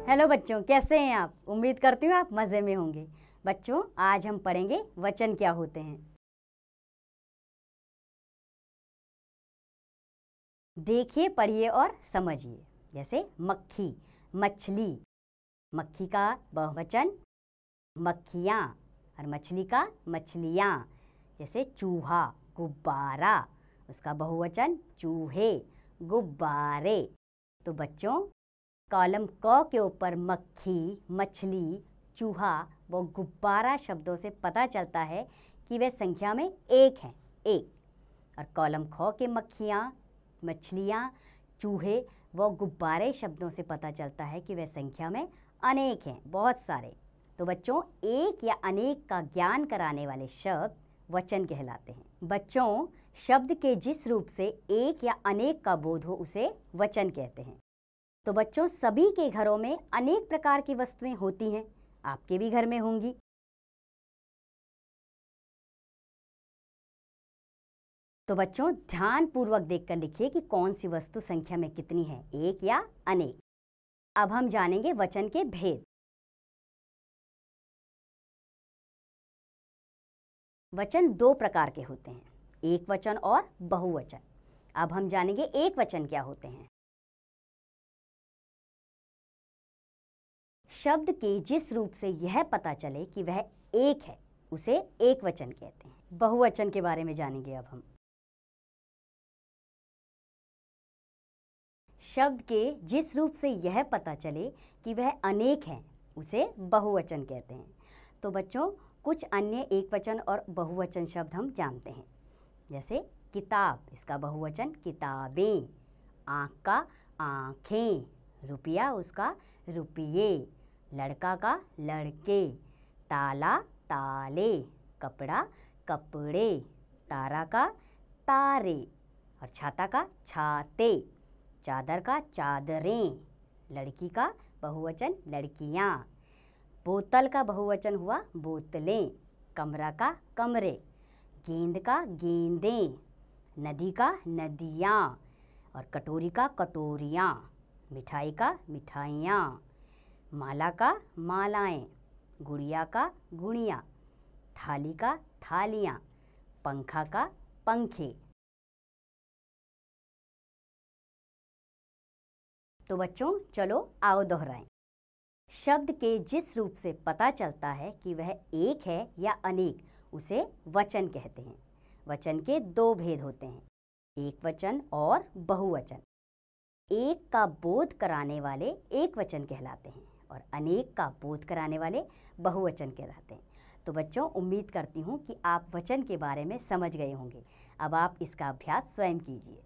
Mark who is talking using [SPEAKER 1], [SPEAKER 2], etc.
[SPEAKER 1] Hello बच्चों, कैसे हैं आप? उम्मीद करती हूँ आप मज़े में होंगे। बच्चों, आज हम पढ़ेंगे वचन क्या होते हैं। देखिए, पढ़िए और समझिए। जैसे मक्खी, मछली, मक्खी का बहुवचन मक्खियाँ और मछली का मछलियाँ। जैसे चूहा, गुब्बारा, उसका बहुवचन चूहे, गुब्बारे। तो बच्चों, कॉलम क के ऊपर मक्खी, मछली, चूहा व गुब्बारा शब्दों से पता चलता है कि वे संख्या में एक हैं, एक। और कॉलम ख के मक्खियाँ, मछलियाँ, चूहे व गुब्बारे शब्दों से पता चलता है कि वे संख्या में अनेक हैं, बहुत सारे। तो बच्चों, एक या अनेक का ज्ञान कराने वाले शब्द वचन कहलाते हैं। बच्चों, शब्द के जिस रूप से एक या अनेक का बोध हो उसे वचन कहते हैं। तो बच्चों, सभी के घरों में अनेक प्रकार की वस्तुएं होती हैं, आपके भी घर में होंगी। तो बच्चों, ध्यान पूर्वक देखकर लिखिए कि कौन सी वस्तु संख्या में कितनी है, एक या अनेक। अब हम जानेंगे वचन के भेद। वचन दो प्रकार के होते हैं, एक वचन और बहुवचन। अब हम जानेंगे एक वचन क्या होते हैं। शब्द के जिस रूप से यह पता चले कि वह एक है उसे एक वचन कहते हैं। बहुवचन के बारे में जानेंगे अब हम। शब्द के जिस रूप से यह पता चले कि वह अनेक हैं उसे बहुवचन कहते हैं। तो बच्चों, कुछ अन्य एक वचन और बहुवचन शब्द हम जानते हैं। जैसे किताब, इसका बहुवचन किताबें, आँख का आँखें, रुपया उसका रुपये, लड़का का लड़के, ताला ताले, कपड़ा कपड़े, तारा का तारे और छाता का छाते, चादर का चादरें, लड़की का बहुवचन लड़कियाँ, बोतल का बहुवचन हुआ बोतलें, कमरा का कमरे, गेंद का गेंदें, नदी का नदियाँ और कटोरी का कटोरियाँ, मिठाई का मिठाइयाँ, माला का मालाएं, गुड़िया का गुड़ियाँ, थाली का थालियाँ, पंखा का पंखे। तो बच्चों, चलो आओ दोहराएं। शब्द के जिस रूप से पता चलता है कि वह एक है या अनेक उसे वचन कहते हैं। वचन के दो भेद होते हैं, एक वचन और बहुवचन। एक का बोध कराने वाले एक वचन कहलाते हैं और अनेक का बोध कराने वाले बहुवचन कहलाते हैं। तो बच्चों, उम्मीद करती हूँ कि आप वचन के बारे में समझ गए होंगे। अब आप इसका अभ्यास स्वयं कीजिए।